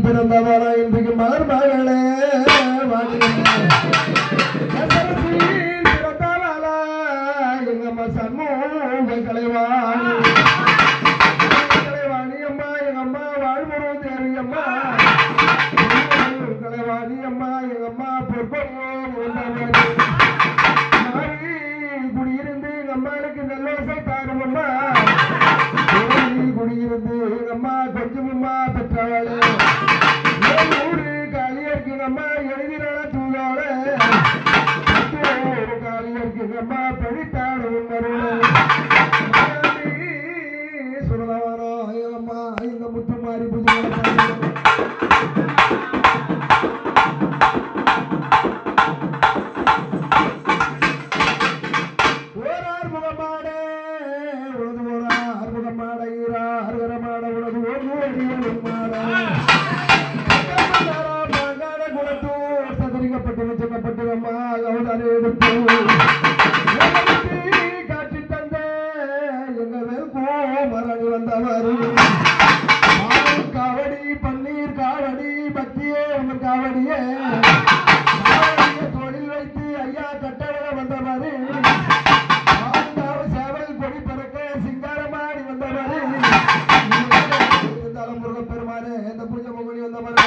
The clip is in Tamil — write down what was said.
பிறந்தவரா இன்றைக்கு மலர் மகளே பிறந்தவரா எங்கம்மா சண்முக கலைவாணி கலைவாணி அம்மா எங்க அம்மா வாழ்முருகன் தேவி அம்மா கலைவாணி அம்மா எங்க அம்மா பொற்பொருள் குடியிருந்து எங்க அம்மாளுக்கு நல்லோசை தாரும் அம்மா குடியிருந்து எங்க அம்மா கொஞ்சமம்மா பெற்றவாளே ஊரு காலியருக்கு எங்க அம்மா எழுதினால தூதால காலியருக்கு எங்க அம்மா படித்தாடும் சொல்லவாரோ எங்க அம்மா இந்த முத்து மாறி பூஜை காட்சி தந்த எங்கள் மரணி வந்தவர் காவடி பன்னீர் காவடி பக்தியே உங்கள் காவடியே தொழில் வைத்து ஐயா கட்டளை வந்தவர் சேவல் கொடி பறக்க சிங்காரமாடி வந்தவர் இருந்தாலும் முருகப்பெருமானே இந்த பூஜை முகனி வந்தவர்